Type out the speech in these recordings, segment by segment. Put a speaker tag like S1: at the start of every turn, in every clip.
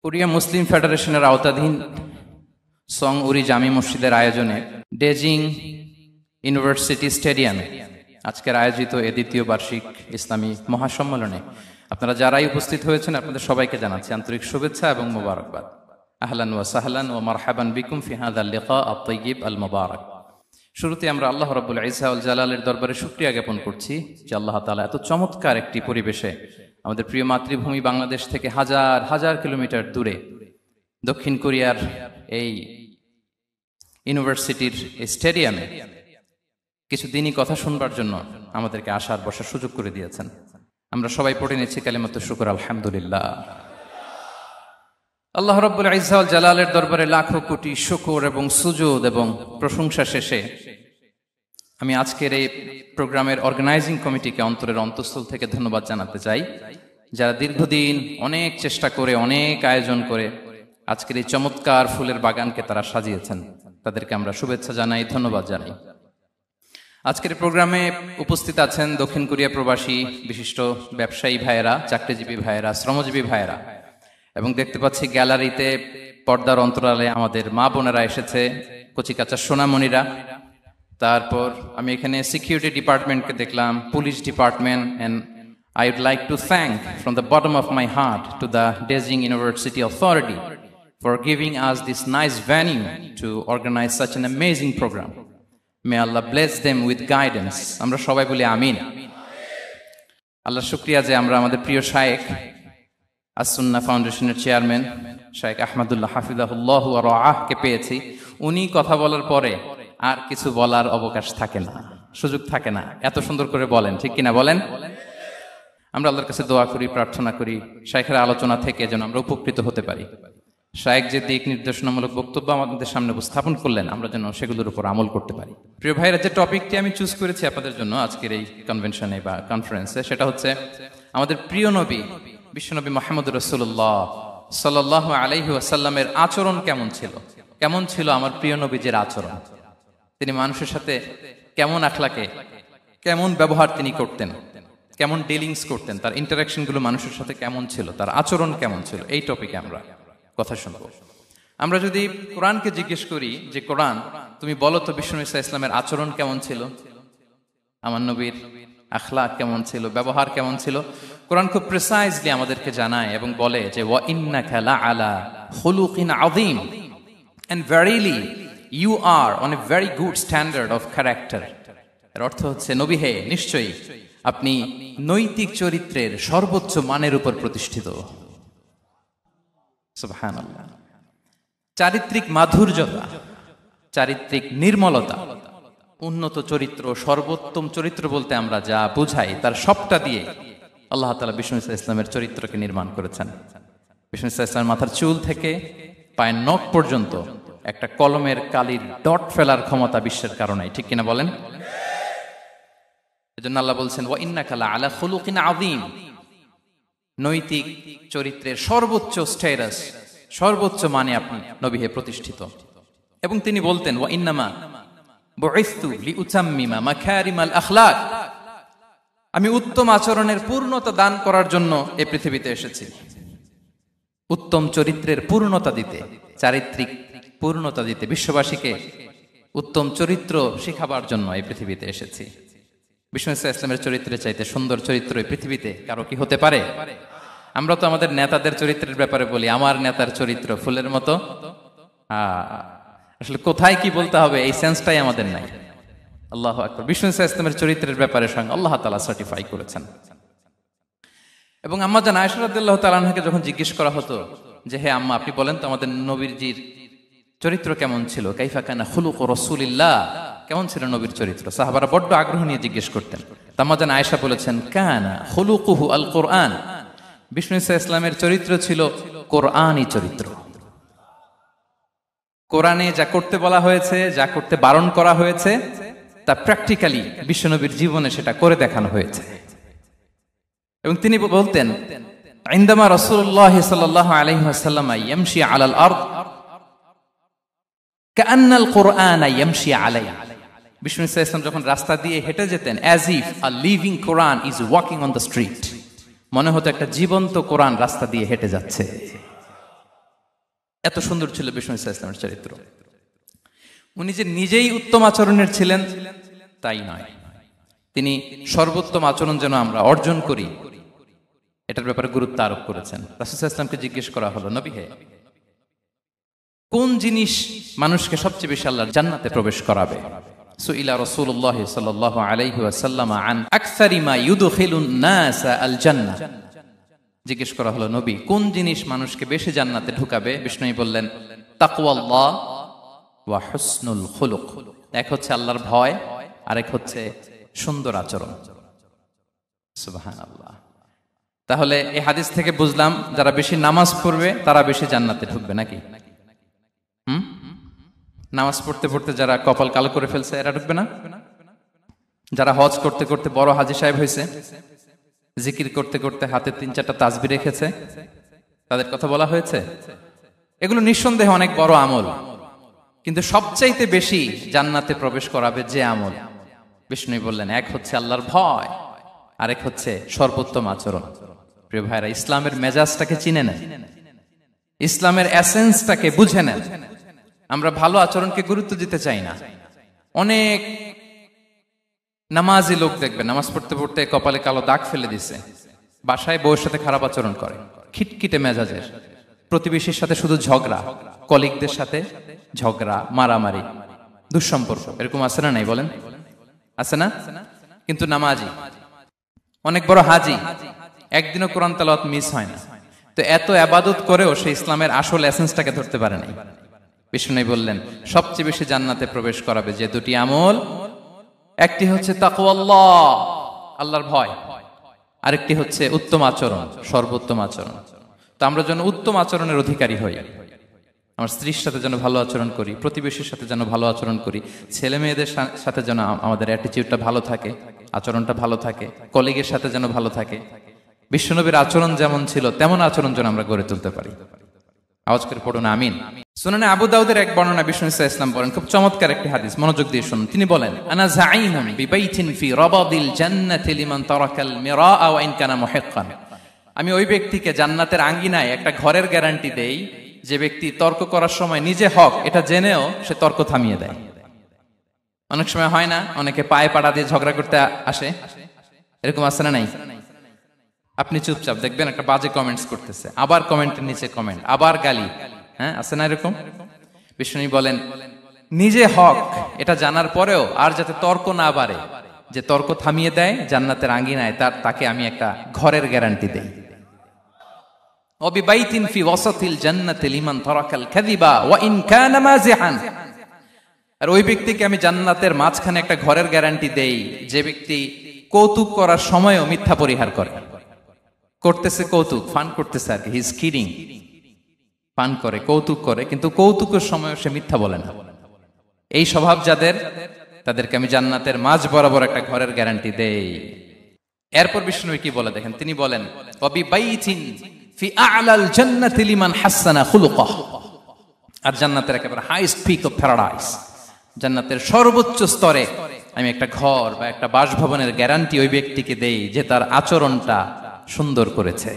S1: Korea মুসলিম ফেডারেশনের আওতাধীন song উরি জামি মসজিদের আয়োজনে ডেজিং ইউনিভার্সিটি স্টেডিয়ামে আজকের আয়োজিত এ দ্বিতীয় বার্ষিক ইসলামী মহাসম্মেলনে আপনারা যারাই উপস্থিত হয়েছেন আপনাদের সবাইকে জানাচ্ছি আন্তরিক শুভেচ্ছা এবং মোবারকবাদ। আহলান ওয়া সাহলান ওয়া মারহাবান বিকুম ফি হাযাল লিকা আত-তাইয়িব আল মুবারাক। শুরুতে আমরা আল্লাহ রাব্বুল ইজ্জা ওয়াল জালালের দরবারে শুকরিয়া জ্ঞাপন করছি যে আল্লাহ তাআলা এত চমৎকার একটি পরিবেশে আমাদের প্রিয় মাতৃভূমি বাংলাদেশ থেকে হাজার হাজার কিলোমিটার দূরে দক্ষিণ কোরিয়ার এই ইউনিভার্সিটির স্টেডিয়ামে কিছু দিনই কথা শুনবার জন্য আমাদেরকে আসার বসার সুযোগ করে দিয়েছেন। আমরা সবাই পড়ে নিচ্ছি কালিমাতুশ শুকর আলহামদুলিল্লাহ। আল্লাহ রাব্বুল ইজ্জা ওয়াল জালালের দরবারে লাখো কোটি শুকর এবং সুজুদ এবং প্রশংসা শেষে আমি আজকের এই প্রোগ্রামের অর্গানাইজিং কমিটিকে অন্তরের অন্তঃস্থল থেকে ধন্যবাদ জানাতে চাই, যারা দীর্ঘদিন অনেক চেষ্টা করে অনেক আয়োজন করে আজকের এই চমৎকার ফুলের বাগানকে তারা সাজিয়েছেন। তাদেরকে আমরা শুভেচ্ছা জানাই, ধন্যবাদ জানাই। আজকের প্রোগ্রামে উপস্থিত আছেন দক্ষিণ কোরিয়া প্রবাসী বিশিষ্ট ব্যবসায়ী ভাইয়েরা, চাকরিজীবী ভাইয়েরা, শ্রমজীবী ভাইয়েরা, এবং দেখতে পাচ্ছি গ্যালারিতে পর্দার অন্তরালে আমাদের মা বোনেরা এসেছে, কচিকাচা সোনামণিরা। তারপর আমি এখানে সিকিউরিটি ডিপার্টমেন্টকে দেখলাম, police department, and I would like to thank from the bottom of my heart to the Daejeon University Authority for giving us this nice venue to organize such an amazing program. May Allah bless them with guidance. আমরা সবাই বলি আমিন। আল্লাহ শুকরিয়া যে আমরা আমাদের প্রিয় শায়েখ আস-সুন্নাহ ফাউন্ডেশনের চেয়ারম্যান শায়েখ আহমদুল্লাহ হাফিজাহুল্লাহ ওয়া রাআহকে পেয়েছি। উনি কথা বলার পরে আর কিছু বলার অবকাশ থাকে না, সুযোগ থাকে না, এত সুন্দর করে বলেন, ঠিক কিনা বলেন? আমরা আল্লাহর কাছে দোয়া করি, প্রার্থনা করি শায়েখের আলোচনা থেকে যেন আমরা উপকৃত হতে পারি। শায়েখ যে দিক নির্দেশনামূলক বক্তব্য আমাদের সামনে উপস্থাপন করলেন আমরা যেন সেগুলোর উপর আমল করতে পারি। প্রিয় ভাইরা, যে টপিকটি আমি চুজ করেছি আপনাদের জন্য আজকের এই কনভেনশনে বা কনফারেন্সে, সেটা হচ্ছে আমাদের প্রিয় নবী বিশ্বনবী মুহাম্মদুর রাসূলুল্লাহ সাল্লাল্লাহু আলাইহি ওয়াসাল্লামের আচরণ কেমন ছিল। কেমন ছিল আমার প্রিয় নবীজির আচরণ? তিনি মানুষের সাথে কেমন আখলাকে, কেমন ব্যবহার তিনি করতেন, কেমন ডিলিংস করতেন, তার ইন্টারাকশন গুলো মানুষের সাথে কেমন ছিল, তার আচরণ কেমন ছিল, এই টপিকে আমরা কথা শুনবো। আমরা যদি কোরআনকে জিজ্ঞেস করি যে কোরআন তুমি বলো তো বিশ্বনবী সাল্লাল্লাহু আলাইহি ওয়াসাল্লামের আচরণ কেমন ছিল, আমার নবীর আখলাক কেমন ছিল, ব্যবহার কেমন ছিল, কোরআন খুব প্রিসাইজলি আমাদেরকে জানায় এবং বলে যে ওয়া ইন্নাকা লাআলা খুলুকিন আযীম, and verily you are on a very good standard of character. এর অর্থ হচ্ছে নবী হে, নিশ্চয়ই আপনি নৈতিক চরিত্রের সর্বোচ্চ মানের উপর প্রতিষ্ঠিত। সুবহানাল্লাহ। চারিত্রিক মাধুর্যতা, চারিত্রিক নির্মলতা, উন্নত চরিত্র, সর্বোত্তম চরিত্র বলতে আমরা যা বুঝাই তার সবটা দিয়ে আল্লাহ তাআলা বিষ্ণু ইসলামের চরিত্রকে নির্মাণ করেছেন। বিষ্ণু ইসলামের মাথার চুল থেকে পায়ের নখ পর্যন্ত একটা কলমের কালির ডট ফেলার ক্ষমতা বিশ্বের কারণে, ঠিক কিনা বলেন? এজন্য আল্লাহ বলছেন ওয়া ইন্নাকা লাআলা খুলুকিন আযীম, নৈতিক চরিত্রের সর্বোচ্চ স্ট্যাটাস, সর্বোচ্চ মানে আপনি নবী হে প্রতিষ্ঠিত। এবং তিনি বলতেন ওয়া ইন্নামা বুইসতু লিউতাম্মিমা মাকারিমাল আখলাক, আমি উত্তম আচরণের পূর্ণতা দান করার জন্য এই পৃথিবীতে এসেছি, উত্তম চরিত্রের পূর্ণতা দিতে, চারিত্রিক পূর্ণতা দিতে, বিশ্ববাসীকে উত্তম চরিত্র শেখাবার জন্য এই পৃথিবীতে এসেছি। বিষ্ণু ইসলামের চরিত্রের চাইতে সুন্দর চরিত্র এই পৃথিবীতে কারো কি হতে পারে? আমরা তো আমাদের নেতাদের চরিত্রের ব্যাপারে বলি আমার নেতার চরিত্র ফুলের মতো। আসলে কোথায় কি বলতে হবে এই সেন্সটাই আমাদের নাই। আল্লাহু আকবার। বিষ্ণু ইসলামের চরিত্রের ব্যাপারে স্বয়ং আল্লাহ তাআলা সার্টিফাই করেছেন। এবং আম্মা জান আয়েশা রাদিয়াল্লাহু তাআলা আনহাকে যখন জিজ্ঞেস করা হতো যে হে আম্মা আপনি বলেন তো আমাদের নবীজির চরিত্র কেমন ছিল, কাইফা কানা খুলুকু রাসূলিল্লাহ, কেমন ছিল নবীর চরিত্র, সাহাবারা বড্ড আগ্রহ নিয়ে জিজ্ঞেস করতেন। আম্মা জান আয়েশা বলেছেন কানা খুলুকুহু আল কোরআন, বিষ্ণু ইসলামের চরিত্র ছিল কোরআনী চরিত্র। কোরআনে যা করতে বলা হয়েছে, যা করতে বারণ করা হয়েছে তা প্র্যাকটিক্যালি বিশ্বনবীর জীবনে সেটা করে দেখানো হয়েছে। এবং তিনি বলতেন ইনদামা রাসূলুল্লাহ সাল্লাল্লাহু আলাইহি ওয়াসাল্লাম ইয়ামশি আলাল আরদ কাআন্নাল কুরআন ইয়ামশি আলাইহি, বিষ্ণু ইসলাম যখন রাস্তা দিয়ে হেঁটে যেতেন as if a living Quran is walking on the street, মনে হতো একটা জীবন্ত কোরআন রাস্তা দিয়ে হেঁটে যাচ্ছে। এত সুন্দর ছিল বিষ্ণু ইসা ইসলামের চরিত্র। উনি যে নিজেই উত্তম আচরণের ছিলেন তাই নয়, তিনি সর্বোত্তম আচরণ যেন আমরা অর্জন করি এটার ব্যাপারে গুরুত্ব আরোপ করেছেন। রাসূল সাল্লাল্লাহু আলাইহি ওয়াসাল্লামকে জিজ্ঞেস করা হলো, নবী হে, কোন জিনিস মানুষকে সবচেয়ে বেশি আল্লাহর জান্নাতে প্রবেশ করাবে? সুইলা রাসূলুল্লাহ সাল্লাল্লাহু আলাইহি ওয়াসাল্লাম আন আকসারি মা ইউদখিলুন নাস আল জান্নাহ। জিজ্ঞেস করা হলো, নবী কোন জিনিস মানুষকে বেশি জান্নাতে ঢুকাবে? বিষ্ণু বললেন, তাকওয়াল্লাহ ওয়া হুসনুল খুলুক। এক হচ্ছে আল্লাহর ভয়, আরেক হচ্ছে সুন্দর আচরণ। সুবহানাল্লাহ। তাহলে এই হাদিস থেকে বুঝলাম যারা বেশি নামাজ পড়বে তারা বেশি জান্নাতে ঢুকবে নাকি? নামাজ পড়তে পড়তে যারা কপাল কালো করে ফেলছে এরা ঢুকবে না? যারা হজ করতে করতে বড় হাজী সাহেব হয়েছে, জিকির করতে করতে হাতে 3-4টা তাসবিহ রেখেছে, তাদের কথা বলা হয়েছে? এগুলো নিঃসন্দেহে অনেক বড় আমল, কিন্তু সবচাইতে বেশি জান্নাতে প্রবেশ করাবে যে আমল, বিষ্ণু বললেন এক হচ্ছে আল্লাহর ভয়, আরেক হচ্ছে সর্বোত্তম আচরণ। প্রিয় ভাইরা, ইসলামের মেজাজটাকে চিনে নেন, ইসলামের এসেন্সটাকে বুঝে নেন। আমরা ভালো আচরণকে গুরুত্ব দিতে চাই না। অনেক নামাজি লোক দেখবেন নামাজ পড়তে পড়তে কপালে কালো দাগ ফেলে দিছে, বাসায় বউয়ের সাথে খারাপ আচরণ করে, খিটখিটে মেজাজের, প্রতিবেশীর সাথে শুধু ঝগড়া, কলিগদের সাথে ঝগড়া, মারামারি, দুঃসম্পর্ক, এরকম আছে না নাই বলেন? আছে না? কিন্তু নামাজি, অনেক বড় হাজি, একদিনও কোরআন তেলাওয়াত মিস হয় না, তো এত ইবাদত করেও সে ইসলামের আসল এসেন্সটাকে ধরতে পারে নাই। বিষ্ণু বললেন সবচেয়ে বেশি জান্নাতে প্রবেশ করাবে যে দুটি আমল, একটি হচ্ছে তাকওয়াল্লাহ, আল্লাহর ভয়, আরেকটি হচ্ছে উত্তম আচরণ, সর্বোত্তম আচরণ। তো আমরা যেন উত্তম আচরণের অধিকারী হই, আমার স্ত্রীর সাথে যেন ভালো আচরণ করি, প্রতিবেশীর সাথে যেন ভালো আচরণ করি, ছেলে মেয়েদের সাথে যেন আমাদের অ্যাটিটিউডটা ভালো থাকে, আচরণটা ভালো থাকে, কলিগের সাথে যেন ভালো থাকে। বিশ্বনবীর আচরণ যেমন ছিল তেমন আচরণ যেন আমরা গড়ে তুলতে পারি। আওয়াজ করে পড়ুন আমিন। সুনানে আবু দাউদের এক বর্ণনা বিষ্ণু ইসলাম বলেন, খুব চমৎকার একটি হাদিস, মনোযোগ দিয়ে শুনুন। তিনি বলেন, আনা যাঈমুন বিবাইতিন ফি রাবাদিল জান্নাতি লিমান তারাকাল মিরাআ ওয়া ইন কানা মুহিক্কান। আমি ওই ব্যক্তিকে জান্নাতের আঙ্গিনায় একটা ঘরের গ্যারান্টি দেই যে ব্যক্তি তর্ক করার সময় নিজে হক এটা জেনেও সে তর্ক থামিয়ে দেয়। অনেক সময় হয় না, অনেকে পায়ে পাড়া দিয়ে ঝগড়া করতে আসে, এরকম আছে না নাই? আপনি চুপচাপ দেখবেন একটা বাজে কমেন্টস করতেছে, আবার কমেন্টের নিচে কমেন্ট, আবার গালি, হ্যাঁ আছে না এরকম? বিষ্ণু বলেন নিজে হক এটা জানার পরেও আর যাতে তর্ক না বাড়ে, যে তর্ক থামিয়ে দেয় জান্নাতের আঙ্গিনায়, তাকে আমি একটা ঘরের গ্যারান্টি দেই। ওয়াবিবাইতিন ফি ওয়াসাতিল জান্নাতি লিমান তারাকাল কাযিবা ওয়া ইন কানা মাযিহান। আর ওই ব্যক্তিকে আমি জান্নাতের মাঝখানে একটা ঘরের গ্যারান্টি দেই যে ব্যক্তি কৌতুক করার সময়ও মিথ্যা পরিহার করে। করতেছে কৌতুক, ফান করতেছে আর কি, হি ইজ কিডিং, ফান করে, কৌতুক করে, কিন্তু কৌতুকের সময় সে মিথ্যা বলে না। এই স্বভাব যাদের, তাদেরকে আমি জান্নাতের মাঝ বরাবর একটা ঘরের গ্যারান্টি দেই। এরপর বিষ্ণু কি বলে দেখেন, তিনি বলেন ওয়াবিবাইতিন ফি আ'লাল জান্নাতি লিমান হাসানা খুলুকাহ। আর জান্নাতের একেবারে হাইস্ট পিক অফ প্যারাডাইস, জান্নাতের সর্বোচ্চ স্তরে আমি একটা ঘর বা একটা বাসভবনের গ্যারান্টি ওই ব্যক্তিকে দেই যে তার আচরণটা সুন্দর করেছে,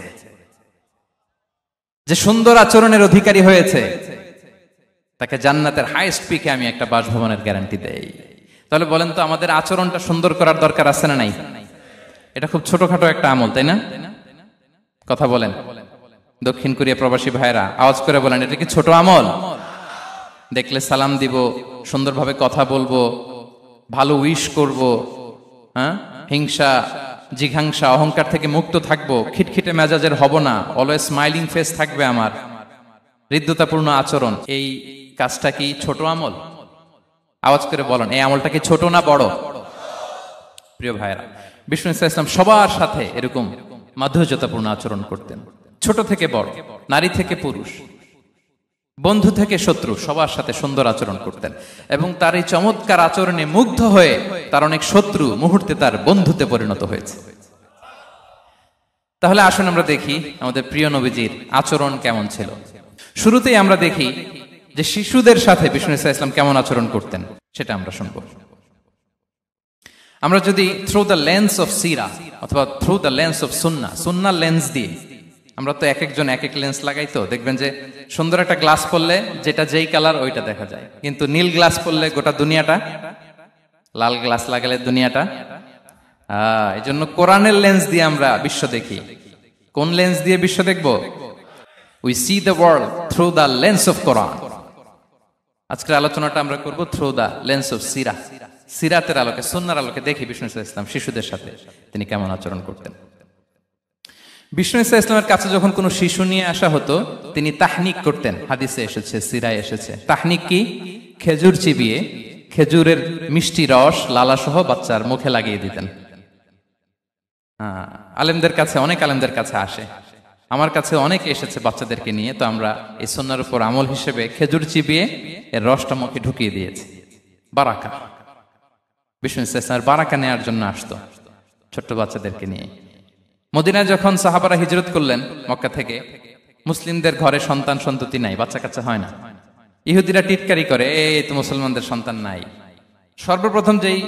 S1: যে সুন্দর আচরণের অধিকারী হয়েছে, তাকে জান্নাতের হাইস্ট পিকে আমি একটা বাসভবনের গ্যারান্টি দেই। তাহলে বলেন তো আমাদের আচরণটা সুন্দর করার দরকার আছে না নাই? এটা খুব ছোটখাটো একটা আমল, তাই না? কথা বলেন। দক্ষিণ কোরিয়া প্রবাসী ভাইরা আওয়াজ করে বলেন, এটা কি ছোট আমল? দেখলে সালাম দিব, সুন্দরভাবে কথা বলবো, ভালো উইশ করব, হ্যাঁ, হিংসা জিঘাংসা অহংকার থেকে মুক্ত থাকবো, খিটখিটে মেজাজের হব না, অলওয়েজ স্মাইলিং ফেস থাকবে আমার, হৃদ্যতাপূর্ণ আচরণ। এই কাজটা কি ছোট আমল? আওয়াজ করে বলেন, এই আমলটা কি ছোট না বড়? প্রিয় ভাইরা, বিষ্ণু ইসলাম সবার সাথে এরকম মাধুর্যতাপূর্ণ আচরণ করতেন, ছোট থেকে বড়, নারী থেকে পুরুষ, বন্ধু থেকে শত্রু, সবার সাথে সুন্দর আচরণ করতেন। এবং তার এই চমৎকার আচরণে মুগ্ধ হয়ে তার অনেক শত্রু মুহূর্তে তার বন্ধুতে পরিণত হয়েছে। তাহলে আসুন আমরা দেখি আমাদের প্রিয় নবীজির আচরণ কেমন ছিল। শুরুতেই আমরা দেখি যে শিশুদের সাথে বিষ্ণু ইসলাম কেমন আচরণ করতেন, সেটা আমরা শুনবো। আমরা যদি থ্রু দ্য লেন্স অফ সিরা অথবা through the lens of Sunnah lens দিয়ে আমরা তো এক একজন এক এক লেন্স লাগাই, তো দেখবেন যে সুন্দর একটা গ্লাস পরলে যেটা যেই কালার ওইটা দেখা যায়, কিন্তু নীল গ্লাস পরলে গোটা দুনিয়াটা, লাল গ্লাস লাগালে দুনিয়াটা। এই জন্য কোরআনের লেন্স দিয়ে আমরা বিশ্ব দেখি। কোন লেন্স দিয়ে বিশ্ব দেখব? We see the world through the lens of Quran. আজকের আলোচনাটা আমরা করব থ্রু দ্য লেন্স অফ সিরা। সিরাতের আলোকে, সুন্নাহর আলোকে দেখি বিষ্ণু ইসলাম শিশুদের সাথে তিনি কেমন আচরণ করতেন। বিষ্ণু ইসলামের কাছে যখন কোনো শিশু নিয়ে আসা হতো, তিনি তাহনিক করতেন। হাদিসে এসেছে, সিরায় এসেছে। তাহনিক কি? খেজুর চিবিয়ে খেজুরের মিষ্টি রস লালাসহ বাচ্চার মুখে লাগিয়ে দিতেন। আলেমদের কাছে, অনেক আলেমদের কাছে আসে, আমার কাছে অনেকে এসেছে বাচ্চাদেরকে নিয়ে। তো আমরা এই সুন্নাহর উপর আমল হিসেবে খেজুর চিবিয়ে এর রসটা মুখে ঢুকিয়ে দিয়েছি। বারাকা, বিষ্ণু ইসলামের বারাকা নেওয়ার জন্য আসতো ছোট্ট বাচ্চাদেরকে নিয়ে। মদিনায় যখন সাহাবারা হিজরত করলেন মক্কা থেকে, মুসলিমদের ঘরে সন্তান সন্ততি নাই, বাচ্চা কাচ্চা হয় না। ইহুদিরা টিটকারি করে, এই তো মুসলমানদের সন্তান নাই। সর্বপ্রথম যেই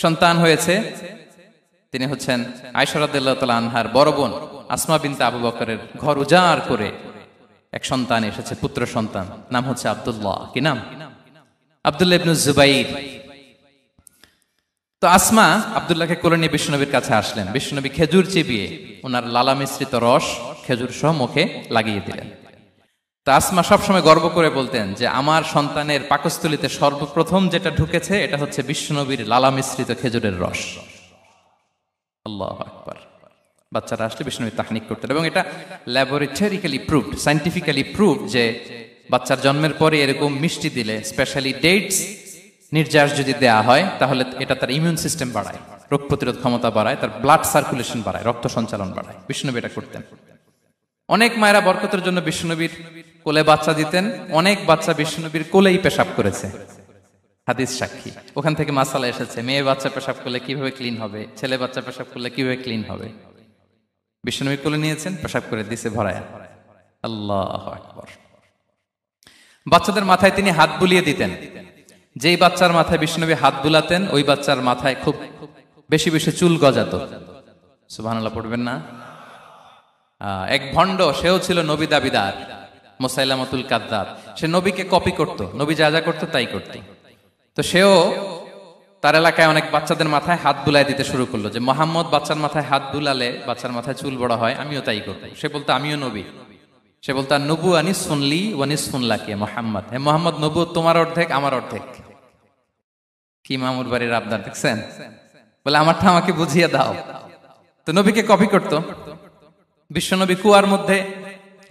S1: সন্তান হয়েছে তিনি হচ্ছেন আয়েশা রাদিয়াল্লাহু তাআলা আনহার বড় বোন আসমা বিনতে আবু বকরের ঘর উজাড় করে এক সন্তান এসেছে, পুত্র সন্তান, নাম হচ্ছে আব্দুল্লাহ। কি নাম? আব্দুল্লাহ ইবনে জুবাইর। তো আসমা আব্দুল্লাহকে কোলে নিয়ে বিশ্বনবীর কাছে আসলেন। বিশ্বনবী খেজুর চিবিয়ে ওনার লালা মিশ্রিত রস খেজুর সহ মুখে লাগিয়ে দিলেন। তো আসমা সবসময় গর্ব করে বলতেন যে আমার সন্তানের পাকস্থলীতে সর্বপ্রথম যেটা ঢুকেছে এটা হচ্ছে বিশ্বনবীর লালা মিশ্রিত খেজুরের রস। আল্লাহু আকবার। বাচ্চারা আসলে বিশ্বনবী তাহনিক করতেন, এবং এটা ল্যাবরেটরিক্যালি প্রুভড, সায়েন্টিফিক্যালি প্রুভড যে বাচ্চার জন্মের পরে এরকম মিষ্টি দিলে, স্পেশালি ডেটস নির্যাস যদি দেয়া হয়, তাহলে এটা তার ইমিউন সিস্টেম বাড়ায়, রোগ প্রতিরোধ ক্ষমতা বাড়ায়, তার ব্লাড সার্কুলেশন বাড়ায়, রক্ত সঞ্চালন বাড়ায়। বিশ্বনবী এটা করতেন। অনেক মায়েরা বরকতের জন্য বিশ্বনবীর কোলে বাচ্চা দিতেন। অনেক বাচ্চা বিশ্বনবীর কোলেই পেশাব করেছে, হাদিস সাক্ষী। ওখান থেকে মাসালা এসেছে, মেয়ে বাচ্চা পেশাব করলে কিভাবে ক্লিন হবে, ছেলে বাচ্চা পেশাব করলে কিভাবে ক্লিন হবে। বিশ্বনবী কোলে নিয়েছেন, পেশাব করে দিছে ভরায়া। আল্লাহু আকবার। বাচ্চাদের মাথায় তিনি হাত বুলিয়ে দিতেন। যেই বাচ্চার মাথায় বিশ্বনবী হাত বুলাতেন, ওই বাচ্চার মাথায় খুব বেশি বেশি চুল গজাতো। সুবহানাল্লাহ পড়বেন না? এক ভণ্ড, সেও ছিল নবী দাবিদার, মুসাইলামাতুল কাযযাব। সে নবীকে কপি করত, নবী যা যা করতো তাই করত। তো সেও তার এলাকায় অনেক বাচ্চাদের মাথায় হাত বুলাই দিতে শুরু করলো, যে মোহাম্মদ বাচ্চার মাথায় হাত বুলালে বাচ্চার মাথায় চুল বড় হয়, আমিও তাই করবো। সে বলতো আমিও নবী। সে বলতো আর নবু আনিস শুনলি ওয়ানিস শুনলাকে মোহাম্মদ, হে মোহাম্মদ, নবু তোমার অর্ধেক আমার অর্ধেক। কি মামুর বাড়ির আবদার দেখছেন? বলে আমারটা আমাকে বুঝিয়ে দাও। তো নবীকে কপি করতো। বিশ্বনবী কুয়ার মধ্যে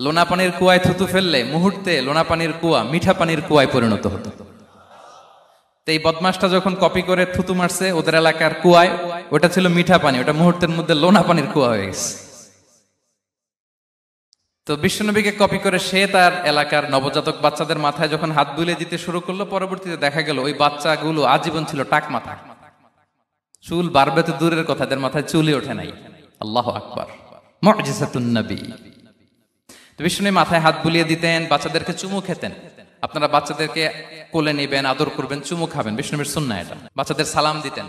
S1: লোনা পানির কুয়ায় থুতু ফেললে মুহূর্তে লোনা পানির কুয়া মিঠা পানির কুয়ায় পরিণত হতো। তো এই বদমাসটা যখন কপি করে থুতু মারছে ওদের এলাকার কুয়ায়, ওটা ছিল মিঠা পানি, ওটা মুহূর্তের মধ্যে লোনা পানির কুয়া হয়ে গেছে। তো বিশ্বনবীকে কপি করে সে তার এলাকার নবজাতক বাচ্চাদের মাথায় যখন হাত বুলিয়ে দিতে শুরু করলো, পরবর্তীতে দেখা গেল ওই বাচ্চাগুলো আজীবন ছিল টাক মাথা। চুল বাড়বে তো দূরের কথা, এদের মাথায় চুলই ওঠে নাই। আল্লাহু আকবার, মুজিজাতুন নবী। তো বিশ্বনবী মাথায় হাত বুলিয়ে দিতেন, বাচ্চাদেরকে চুমু খেতেন। আপনারা বাচ্চাদেরকে কোলে নেবেন, আদর করবেন, চুমু খাবেন, বিশ্বনবীর সুন্নাহ এটা। বাচ্চাদের সালাম দিতেন।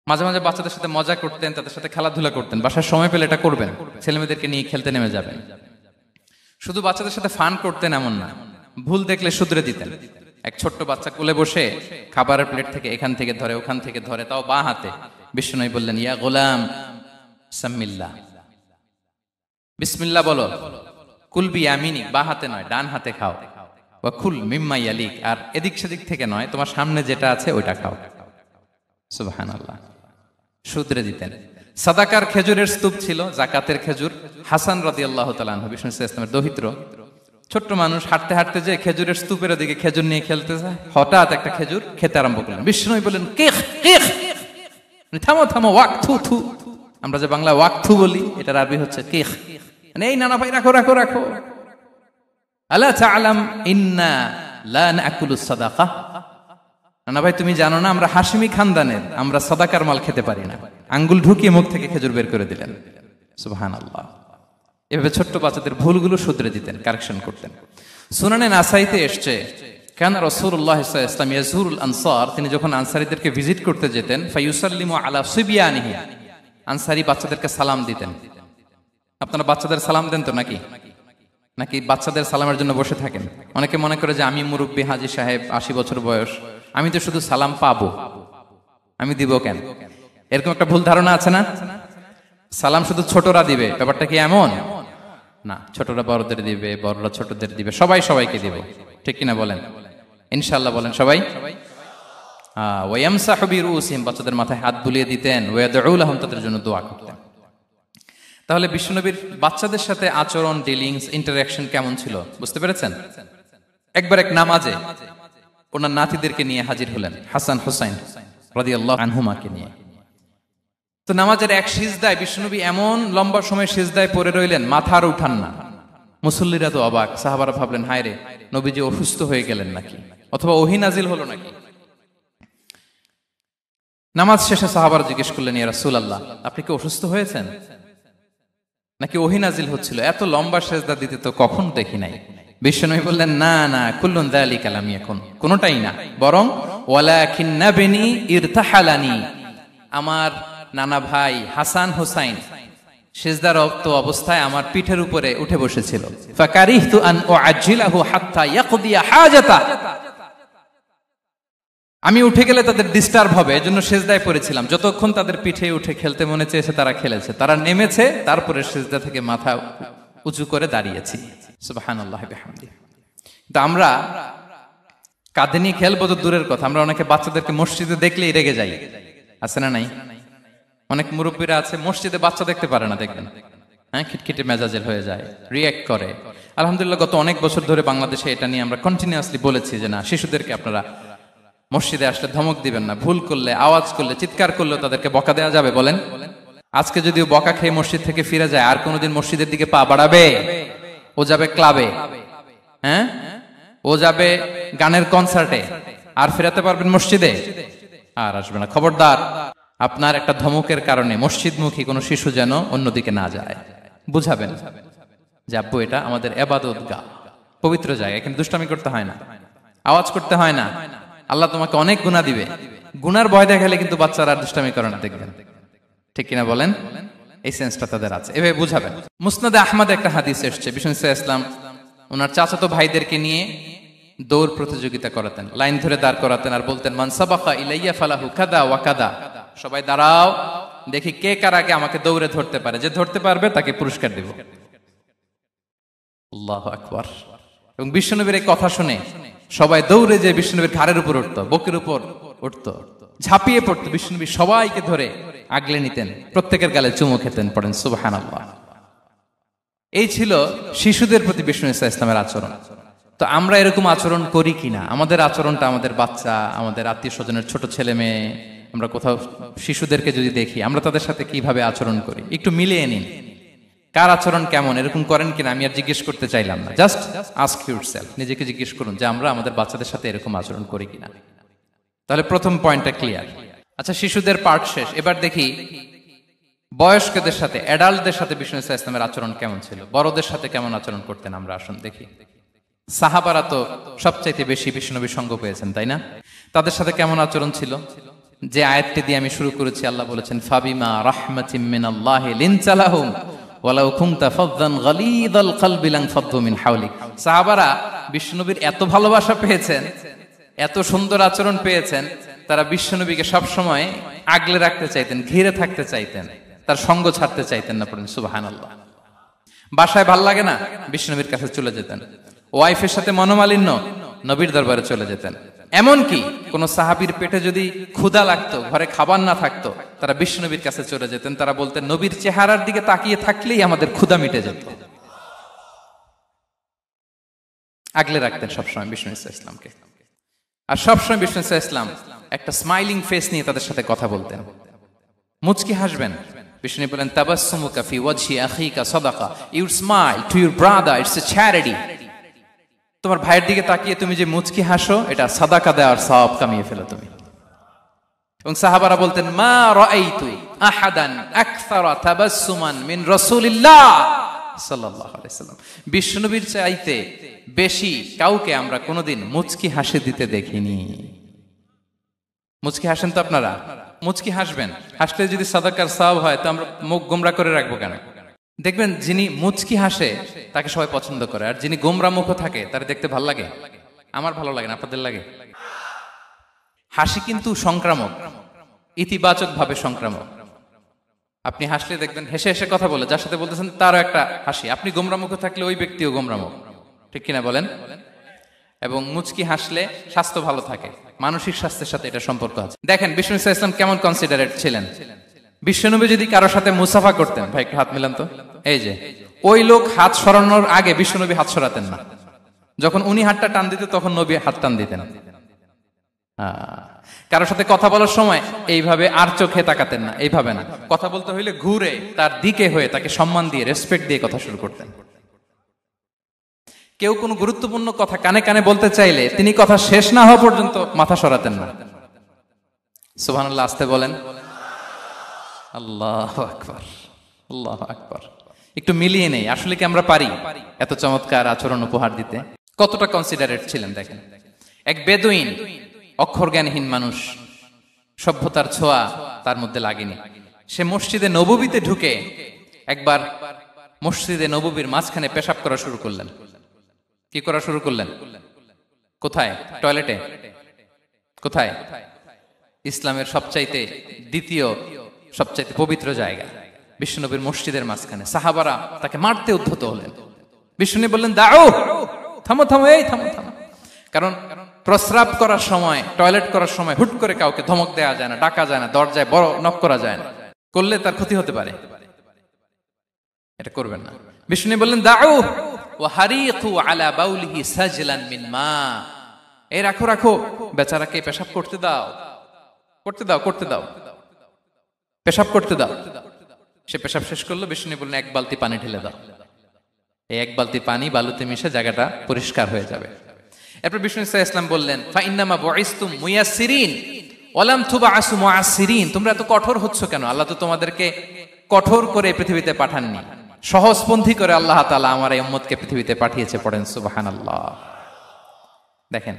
S1: মাঝে মাঝে বাচ্চাদের সাথে মজা করতেন, তাদের সাথে খেলাধুলা করতেন। বাসার সময় পেলে এটা করবেন, ছেলেমেয়েদেরকে নিয়ে খেলতে নেমে যাবেন। শুধু বাচ্চাদের সাথে ফান করতেন এমন না, ভুল দেখলে শুধরে দিতেন। এক ছোট্ট বাচ্চা কোলে বসে খাবারের প্লেট থেকে এখান থেকে ধরে ওখান থেকে ধরে, তাও বাঁ হাতে। বিশ্বনবী বললেন, ইয়া গোলাম সাম্মিল্লাহ, বিসমিল্লাহ বলো। কুল বিয়ামিনি, বাঁ হাতে নয় ডান হাতে খাও। ওয়া কুল মিম্মা ইয়ালিক, আর এদিক সেদিক থেকে নয়, তোমার সামনে যেটা আছে ওইটা খাও। সুবহানাল্লাহ, শুধরে দিতেন। সাদাকার খেজুরের স্তূপ ছিল, যাকাতের খেজুর। হাসান রাদিয়াল্লাহু তাআলা আনহু, বিষ্ণু ইসলামের দহিত্র, ছোট্ট মানুষ, হাঁটতে হাঁটতে যে খেজুরের স্তূপের দিকে খেজুর নিয়ে খেলতে যায়, হঠাৎ একটা খেজুর খেতে আরম্ভ করলেন। বিষ্ণু বললেন, কিখ কিখ, থামো থামো, ওয়াক থু থু। আমরা যে বাংলা ওয়াক থু বলি, এটার আরবি হচ্ছে কিখ। এই নানা ভাই, রাখো রাখো রাখো। আলা তাআলাম ইন্না লা নাকুলুস সাদাকা, নানা ভাই তুমি জানো না আমরা হাশিমি খানদানের, আমরা সাদাকার মাল খেতে পারি না। আঙ্গুল ঢুকিয়ে মুখ থেকে খেজুর বের করে দিলেন। সুবহানাল্লাহ। এভাবে ছোট্ট বাচ্চাদের ভুলগুলো শুধরে দিতেন, কারেকশন করতেন। সুনানে নাসাইতে এসছে, কেন রাসূলুল্লাহ সাল্লাল্লাহু আলাইহি ওয়াসাল্লাম ইয়াজুরুল আনসার, তিনি যখন আনসারীদেরকে ভিজিট করতে যেতেন, ফায়ুসাল্লিমু আলা সিবিয়ানিহি, আনসারী বাচ্চাদেরকে সালাম দিতেন। আপনারা বাচ্চাদের সালাম দেন তো নাকি? নাকি বাচ্চাদের সালামের জন্য বসে থাকেন? অনেকে মনে করে যে আমি মুরব্বী, হাজী সাহেব, 80 বছর বয়স, আমি তো শুধু সালাম পাবো, আমি দিব কেন? এরকম একটা ভুল ধারণা আছে না? সালাম শুধু ছোটরা দিবে, ব্যাপারটা কি এমন না? ছোটরা বড়দের দিবে, বড়রা ছোটদের দিবে, সবাই সবাইকে দিবে, ঠিক কিনা বলেন? ইনশাআল্লাহ বলেন সবাই। ওয়ায়ামসাহু বিরুসিহিম, বাচ্চাদের মাথায় হাত বুলিয়ে দিতেন, ওয়ায়াদউ লাহুম, তাদের জন্য দোয়া করতেন। তাহলে বিশ্বনবীর বাচ্চাদের সাথে আচরণ, ডিলিংস, ইন্টারঅ্যাকশন কেমন ছিল বুঝতে পেরেছেন? একবার এক নামাজে ওনার নাতিদেরকে নিয়ে হাজির হলেন, হাসান হুসাইন রাদিয়াল্লাহু আনহুমাকে নিয়ে। তো নামাজের এক সিজদায় বিশ্বনবী এমন লম্বা সময় সিজদায় পড়ে রইলেন, মাথা আর উঠান না। মুসল্লিরা তো অবাক, সাহাবারা ভাবলেন হায় রে, নবীজি অসুস্থ হয়ে গেলেন নাকি, অথবা ওহী নাজিল হলো নাকি। নামাজ শেষে সাহাবারা জিজ্ঞেস করলেন, ইয়া রাসূলুল্লাহ, আপনি কি অসুস্থ হয়েছেন নাকি ওহী নাজিল হচ্ছিল? এত লম্বা সিজদা দিতে তো কখন দেখি নাই। বিশ্বনবী বললেন, না না, কুল্লুন যালিকা লাম ইয়াকুন, কোনটাই না, বরং ওয়ালাকিন নাবনি ইরতাহালানি, আমার নানা ভাই হাসান হুসাইন সিজদারত অবস্থায় আমার পিঠের উপরে উঠে বসেছিল। ফাকারিহতু আন উআজ্জিলাহু হাত্তা ইয়াকদিয়া হাজাতা, আমি উঠে গেলে তাদের ডিস্টার্ব হবে, এজন্য সিজদায় পড়েছিলাম। যতক্ষণ তাদের পিঠে উঠে খেলতে মনে চেয়েছে তারা খেলেছে, তারা নেমেছে, তারপরে সিজদা থেকে মাথা উঁচু করে দাঁড়িয়েছি। সুবহানাল্লাহি ওয়া বিহামদিহি। তো আমরা কাঁধে নিয়ে খেলবো তো দূরের কথা, আমরা অনেকে বাচ্চাদেরকে মসজিদে দেখলেই রেগে যাই, আছে না নাই? অনেক মুরব্বীরা আছে মসজিদে বাচ্চা দেখতে পারে না, দেখবেন হ্যাঁ, খিটখিটে মেজাজের হয়ে যায়, রিয়্যাক্ট করে। আলহামদুলিল্লাহ গত অনেক বছর ধরে বাংলাদেশে এটা নিয়ে আমরা কন্টিনিউয়াসলি বলেছি যে না, শিশুদেরকে আপনারা মসজিদে আসলে ধমক দিবেন না, ভুল করলে, আওয়াজ করলে, চিৎকার করলে তাদেরকে বকা দেওয়া যাবে? বলেন। আজকে যদিও বকা খেয়ে মসজিদ থেকে ফিরে যায়, আর কোনোদিন মসজিদের দিকে পা বাড়াবে? ও যাবে ক্লাবে, হ্যাঁ, ও যাবে গানের কনসার্টে, আর ফেরাতে পারবেন মসজিদে? আর আসবে না। খবরদার, আপনার একটা ধমকের কারণে মসজিদমুখী কোনো শিশু যেন অন্যদিকে না যায়। বুঝাবেন যে আব্বু, এটা আমাদের ইবাদত গাহ, পবিত্র জায়গা, এখানে দুষ্টামি করতে হয় না, আওয়াজ করতে হয় না, আল্লাহ তোমাকে অনেক গুনাহ দিবে। গুনার ভয় দেখালে কিন্তু বাচ্চারা দুষ্টামি করে না, দেখবেন, ঠিক কিনা বলেন? এই সেন্সটা তাদের আছে, এভাবে বুঝাবেন। মুসনাদে আহমদ একটা হাদিস এসেছে, বিষ্ণু ইসলাম ওনার চাচাতো ভাইদেরকে নিয়ে দৌড় প্রতিযোগিতা করাতেন, লাইন ধরে দাঁড় করাতেন, আর বলতেন, মান সাবাকা ইলাইয়া ফালাহু কাদা ওয়া কাদা, সবাই দাঁড়াও, দেখি কে কার আগে আমাকে দৌড়ে ধরতে পারে, যে ধরতে পারবে তাকে পুরস্কার দেব। আল্লাহু আকবার। এবং বিশ্বনবীর এই কথা শুনে সবাই দৌড়ে যে বিশ্বনবীর ঘাড়ের উপর উঠতো, বুকের উপর উঠতো, ঝাঁপিয়ে পড়তো, বিশ্বনবী সবাইকে ধরে আগলে নিতেন, প্রত্যেকের গালে চুমু খেতেন। পড়েন সুবহানাল্লাহ। এই ছিল শিশুদের প্রতি বিষ্ণু ইসলামের আচরণ। তো আমরা এরকম আচরণ করি কিনা? আমাদের আচরণটা আমাদের বাচ্চা, আমাদের আত্মীয় স্বজনের ছোট ছেলে মেয়ে, আমরা কোথাও শিশুদেরকে যদি দেখি, আমরা তাদের সাথে কিভাবে আচরণ করি একটু মিলিয়ে নিন। কার আচরণ কেমন, এরকম করেন কিনা আমি আর জিজ্ঞেস করতে চাইলাম না, জাস্ট আস্ক ইউরসেলফ, নিজেকে জিজ্ঞেস করুন যে আমরা আমাদের বাচ্চাদের সাথে এরকম আচরণ করি কিনা। তাহলে প্রথম পয়েন্টটা ক্লিয়ার। আচ্ছা, শিশুদের পার্ট শেষ, এবার দেখি বয়স্কদের সাথে, অ্যাডাল্টদের সাথে বিষ্ণু ইসলামের আচরণ কেমন ছিল, বড়দের সাথে কেমন আচরণ করতেন আমরা। আসুন দেখি। সাহাবারা তো সবচাইতে বেশি বিশ্বনবীর সঙ্গ পেয়েছেন, তাই না? তাদের সাথে কেমন আচরণ ছিল? যে আয়াতটি দিয়ে আমি শুরু করেছি, আল্লাহ বলেছেন, ফাবিমা রাহমাতিম মিনাল্লাহি লিনতা লাহুম ওয়ালাউ কুনতা ফাযযান গালিযাল কলবি লানফাদ্দু মিন হাওলিক। সাহাবারা বিশ্বনবীর এত ভালোবাসা পেয়েছেন, এত সুন্দর আচরণ পেয়েছেন, তারা বিশ্বনবীকে সব সময় আগলে রাখতে চাইতেন, ঘিরে থাকতে চাইতেন, তার সঙ্গ ছাড়তে চাইতেন না। পড়েন সুবহানাল্লাহ। বাসায় ভাল লাগে না, বিশ্বনবীর কাছে চলে যেতেন। ওয়াইফের সাথে মনোমালিন্য, নবীর দরবারে চলে যেতেন। এমনকি কোন সাহাবীর পেটে যদি ক্ষুধা লাগতো, ঘরে খাবার না থাকতো, তারা বিশ্বনবীর কাছে চলে যেতেন। তারা বলতেন, নবীর চেহারার দিকে তাকিয়ে থাকলেই আমাদের ক্ষুধা মিটে যেত। আগলে রাখতেন সবসময় বিষ্ণু ইসলামকে। আর সবসময় বিষ্ণু ইসলাম একটা স্মাইলিং ফেস নিয়ে তাদের সাথে কথা বলতেন, মুচকি হাসবেন। বিষ্ণু বলেন, তাবাসসুমুকা ফি ওয়াজহি আখিকা সাদাকা, you smile to your brother, it's a charity. তোমার ভাইয়ের দিকে তাকিয়ে তুমি যে মুচকি হাসো, এটা সাদাকা দেওয়ার সওয়াব কামিয়ে ফেলো তুমি। এবং সাহাবারা বলতেন, মা রাআইতু আহাদান আকসারা তাবাসসুমান মিন রাসূলিল্লাহ সাল্লাল্লাহু আলাইহি ওয়াসাল্লাম। বিশ্বনবীর চাইতে বেশি কাউকে আমরা কোনোদিন মুচকি হাসি দিতে দেখিনি। মুচকি হাসেন তো আপনারা? মুচকি হাসবেন, হাসলে যদি সাদাকার সওয়াব হয় তো আমরা মুখ গোমরা করে রাখবো কেন? দেখবেন যিনি মুচকি হাসে তাকে সবাই পছন্দ করে, আর যিনি গোমরা মুখ থাকে তার দেখতে ভালো লাগে। আমার ভালো লাগে না, আপনাদের লাগে? হাসি কিন্তু সংক্রামক, ইতিবাচক ভাবে সংক্রামক। আপনি হাসলে দেখবেন হেসে হেসে কথা বলে যার সাথে বলতেছেন তারও একটা হাসি। আপনি গোমরা মুখ থাকলে ওই ব্যক্তিও গোমরা মুখ, ঠিক কিনা বলেন? এবং মুচকি হাসলে স্বাস্থ্য ভালো থাকে, মানসিক স্বাস্থ্যের সাথে এটা সম্পর্ক আছে। দেখেন বিষ্ণু ইসলাম কেমন কনসিডারেট ছিলেন। বিশ্বনবী যদি কারোর সাথে মুসাফা করতেন, ভাই একটু হাত মিলান তো, এই যে ওই লোক হাত সরানোর আগে বিশ্বনবী হাত সরাতেন না। যখন উনি হাতটা টান দিতেন তখন নবী হাত টান দিতেন। কারোর সাথে কথা বলার সময় এইভাবে আর চোখে তাকাতেন না, এইভাবে না। কথা বলতে হইলে ঘুরে তার দিকে হয়ে তাকে সম্মান দিয়ে রেসপেক্ট দিয়ে কথা শুরু করতেন। কেউ কোনো গুরুত্বপূর্ণ কথা কানে কানে বলতে চাইলে তিনি কথা শেষ না হওয়া পর্যন্ত মাথা সরাতেন না। সুবহানাল্লাহ, আসতে বলেন। আল্লাহু আকবার, আল্লাহু আকবার। একটু মিলিয়ে নেই, আসলে কি আমরা পারি এত চমৎকার আচরণ উপহার দিতে? কতটা কনসিডারেট ছিলেন দেখেন। এক বেদুইন, অক্ষর জ্ঞানহীন মানুষ, সভ্যতার ছোঁয়া তার মধ্যে লাগেনি। সে মসজিদে নববীতে ঢুকে একবার মসজিদে নববীর মাঝখানে পেশাব করা শুরু করলেন। কি করা শুরু করলেন? কোথায়? টয়লেটে? কোথায়? ইসলামের সবচাইতে দ্বিতীয় সবচাইতে পবিত্র জায়গা বিশ্বনবীর মসজিদের মাঝখানে। সাহাবারা তাকে মারতে উদ্ধত হলেন। বিশ্বনবী বললেন, দাও, থামো থামো, এই থামো থামো। কারণ প্রস্রাব করার সময়, টয়লেট করার সময় হুট করে কাউকে ধমক দেওয়া যায় না, ডাকা যায় না, দরজায় বড় নক করা যায় না, করলে তার ক্ষতি হতে পারে, এটা করবেন না। বিষ্ণু বললেন, দাও ওয়া হারিকু আলা বাউলিহি সাজলান মিন মা। এই রাখো রাখো, বেচারাকে পেশাব করতে দাও, করতে দাও, করতে দাও, পেশাব করতে দাও। সে পেশাব শেষ করলো। বিষ্ণু বললেন, এক বালতি পানি ঢেলে দাও। এই এক বালতি পানি বালুতে মিশে জায়গাটা পরিষ্কার হয়ে যাবে। এরপর বিষ্ণু ইসলাম বললেন, ফাইন্নামা বুইসতুম মুয়াসসিরিন ওয়া লাম তুবআসু মুআসসিরিন। তোমরা এত কঠোর হচ্ছ কেন? আল্লাহ তো তোমাদেরকে কঠোর করে পৃথিবীতে পাঠাননি, সহজপন্থী করে আল্লাহ তাআলা আমার এই উম্মতকে পৃথিবীতে পাঠিয়েছে। পড়েন সুবহানাল্লাহ। দেখেন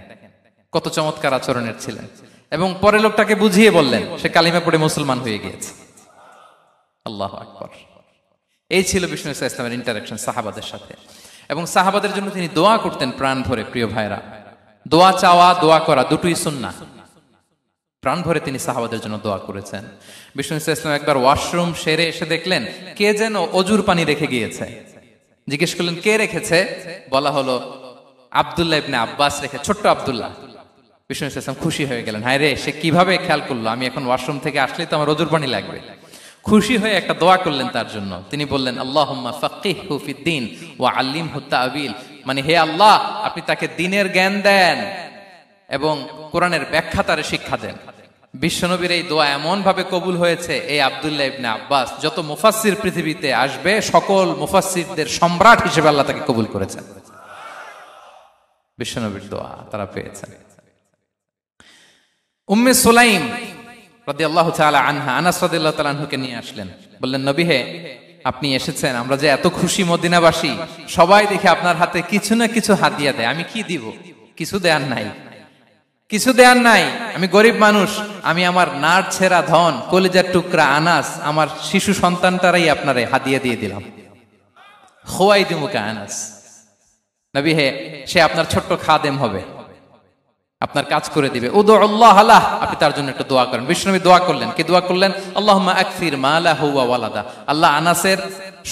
S1: কত চমৎকার আচরণের ছিলেন। এবং পরে লোকটাকে বুঝিয়ে বললেন, সে কালিমা পড়ে মুসলমান হয়ে গিয়েছে। আল্লাহু আকবার। এই ছিল বিষ্ণু ইসলামের ইন্টারাকশন সাহাবাদের সাথে। এবং সাহাবাদের জন্য তিনি দোয়া করতেন প্রাণ ভরে। প্রিয় ভাইরা, দোয়া চাওয়া, দোয়া করা দুটোই সুন্নাহ। প্রাণ ভরে তিনি সাহাবাদের জন্য দোয়া করেছেন। বিষ্ণু ইসলাম একবার ওয়াশরুম সেরে এসে দেখলেন কে যেন অজুর পানি রেখে গিয়েছে। জিজ্ঞেস করলেন, কে রেখেছে? বলা হলো, আব্দুল্লাহ ইবনে আব্বাস রেখে, ছোট্ট আব্দুল্লাহ। বিষ্ণু ইসলাম খুশি হয়ে গেলেন, হায় রে, সে কিভাবে খেয়াল করলো, আমি এখন ওয়াশরুম থেকে আসলেই তো আমার অজুর পানি লাগবে। খুশি হয়ে একটা দোয়া করলেন তার জন্য। তিনি বললেন, আল্লাহুম্মা ফাক্কিহহু ফিদ্দীন ওয়া আল্লিমহু তা'ওয়িল। মানে হে আল্লাহ, আপনি তাকে দ্বীনের জ্ঞান দেন এবং কোরআনের ব্যাখ্যা তারে শিক্ষা দেন। বিশ্বনবীর এই দোয়া এমন ভাবে কবুল হয়েছে, এই আব্দুল্লাহ ইবনে আব্বাস যত মুফাসসির পৃথিবীতে আসবে সকল মুফাসসিরদের সম্রাট হিসেবে আল্লাহ তাকে কবুল করেছেন। বিশ্বনবীর দোয়া তারা পেয়েছেন। উম্মে সুলাইম রাদিয়াল্লাহু তাআলা আনহা, আনাস রাদিয়াল্লাহু তাআলা আনহুকে নিয়ে আসলেন। বললেন, নবী হে, আপনি এসেছেন, আমরা যে এত খুশি মদিনাবাসী, সবাই দেখে আপনার হাতে কিছু না কিছু হাদিয়া দেয়। আমি কি দিব? কিছু দেয়ার নাই, কিছু দেয়ার নাই। আমি গরিব মানুষ, আমি আমার নার ছেঁড়া ধন, কলিজার টুকরা আনাস, আমার শিশু সন্তানটারাই আপনারে হাদিয়া দিয়ে দিলাম। খুয়াইদিমুকা আনাস। নবী হে, সে আপনার ছোট্ট খাদেম হবে, আপনার কাজ করে দিবে। উদুল্লাহ আলাহ, আপনি তার জন্য একটু দোয়া করেন। বিষ্ণুনবী দোয়া করলেন। কি দোয়া করলেন? আল্লাহুম্মা আকসির মালাহু ওয়া ওয়ালাদা। আল্লাহ আনাসের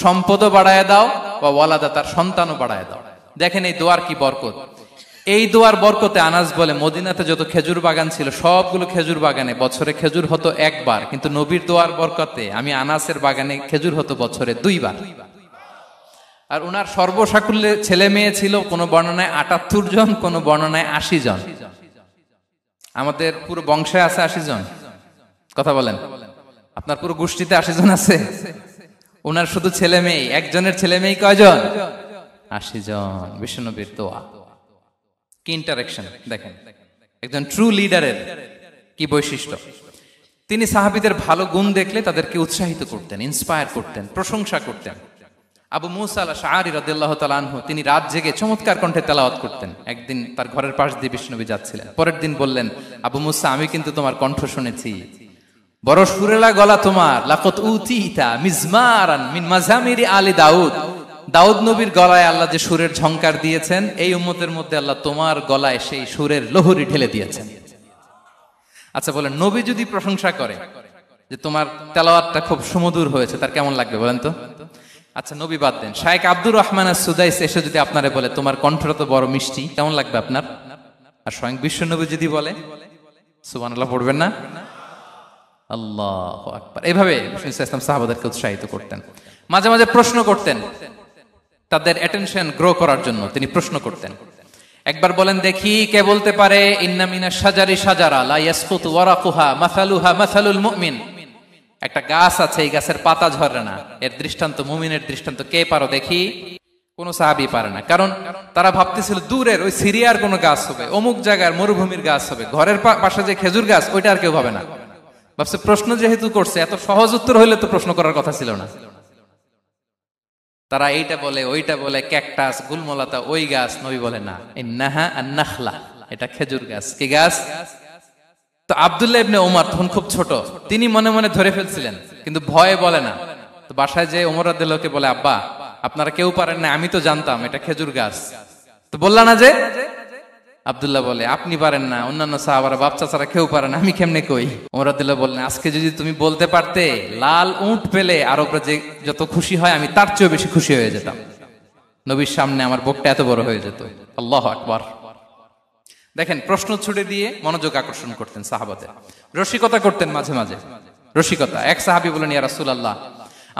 S1: সম্পদও বাড়ায় দাও, ওয়া ওয়ালাদা, তার সন্তানও বাড়ায় দাও। দেখেন এই দোয়ার কি বরকত। এই দোয়ার বরকতে আনাস বলে, মদিনাতে যত খেজুর বাগান ছিল সবগুলো খেজুর বাগানে বছরে খেজুর হতো একবার, কিন্তু নবীর দোয়ার বরকতে আমি আনাসের বাগানে খেজুর হতো বছরে 2 বার। আর উনার সর্বসাকুল্যে ছেলে মেয়ে ছিল, কোন বর্ণনায় 78 জন, কোন বর্ণনায় 80 জন। আমাদের পুরো বংশে আছে 80 জন। কথা বলেন, আপনার পুরো গোষ্ঠীতে 80 জন আছে? উনার শুধু ছেলে মেয়ে, একজনের ছেলে মেয়ে কয়জন? 80 জন। বিশ্বনবীর দোয়া কি ইন্টারেকশন দেখেন। একজন ট্রু লিডারের কি বৈশিষ্ট্য। তিনি সাহাবীদের ভালো গুণ দেখলে তাদেরকে উৎসাহিত করতেন, ইন্সপায়ার করতেন, প্রশংসা করতেন। আবু মুসা আল-আশআরী রাদিয়াল্লাহু তাআলা আনহু, তিনি রাত জেগে চমৎকার কণ্ঠে তেলাওয়াত করতেন। একদিন তার ঘরের পাশ দিয়ে বিশ্বনবী যাচ্ছিলেন। পরের দিন বললেন, আবু মুসা, আমি কিন্তু তোমার কণ্ঠ শুনেছি, বড় সুরেলা গলা তোমার, লাকাত উতিতা মিজমারান মিন মাজামিরি আলি দাউদ। দাউদ নবীর গলায় আল্লাহ যে সুরের ঝংকার দিয়েছেন, এই উম্মতের মধ্যে আল্লাহ তোমার গলায় সেই সুরের লহরী ঢেলে দিয়েছেন। আচ্ছা বলেন, নবী যদি প্রশংসা করে যে তোমার তেলাওয়াতটা খুব সুমধুর হয়েছে, তার কেমন লাগবে বলেন তো? আচ্ছা নবী বাদ দেন, শায়েখ আব্দুর রহমান আস-সুদাইস এসে যদি আপনারে বলে তোমার কণ্ঠটা তো বড় মিষ্টি, কেমন লাগবে আপনার? আর স্বয়ং বিশ্ব নবী যদি বলে, সুবহানাল্লাহ পড়বেন না? আল্লাহু আকবার। এইভাবে রাসূল সাল্লাল্লাহু আলাইহি ওয়াসাল্লাম সাহাবাদেরকে উৎসাহিত করতেন। মাঝে মাঝে প্রশ্ন করতেন, তাদের অ্যাটেনশন গ্রো করার জন্য তিনি প্রশ্ন করতেন। একবার বলেন দেখি, কে বলতে পারে ইন্না মিনাশ শাজারি শাজারা লা ইয়াসকুতু ওয়ারাকুহা মাসালুহা মাসালুল মুমিন। একটা গাছ আছে, এই গাছের পাতা ঝরে না, এর দৃষ্টান্ত মুমিনের দৃষ্টান্ত। কে পারো দেখি? কোন সাহাবী পারে না, কারণ তারা ভাবতেছিল দূরের ওই সিরিয়ার কোন গাছ হবে, অমুক জায়গার মরুভূমির গাছ হবে, ঘরের পাশে যে খেজুর গাছ ওইটা আর কেউ ভাবে না। ভাবছে প্রশ্ন যেহেতু করছে, এত সহজ উত্তর হইলে তো প্রশ্ন করার কথা ছিল না। তারা এইটা বলে ওইটা বলে, ক্যাকটাস গুলমলাতা ওই গাছ। নবী বলে না, ইন্নাহা আন-নাখলা, এটা খেজুর গাছ। কি গাছ? তো আব্দুল্লাহ ইবনে ওমর তখন খুব ছোট, তিনি মনে মনে ধরে ফেলছিলেন, কিন্তু ভয়ে বলে না। তো বাসায় যে ওমর রাদিয়াল্লাহু আনহু বলে, আব্বা আপনারা কেউ পারেন না, আমি তো জানতাম এটা খেজুর গাছ, তো বললা না যে? আব্দুল্লাহ বলে, আপনি পারেন না, অন্যান্য সাহাবারা বাচ্চা ছাড়া কেউ পারে না, আমি কেমনে কই? ওমর রাদিয়াল্লাহু বললেন, আজকে যদি তুমি বলতে পারতে লাল উট পেলে আরবরা যে যত খুশি হয়, আমি তার চেয়েও বেশি খুশি হয়ে যেতাম। নবীর সামনে আমার বুকটা এত বড় হয়ে যেত। আল্লাহু আকবার। দেখেন, প্রশ্ন ছুড়ে দিয়ে মনোযোগ আকর্ষণ করতেন সাহাবাদের। রসিকতা করতেন মাঝে মাঝে, রসিকতা। এক সাহাবী বলেন, ইয়া রাসূলুল্লাহ,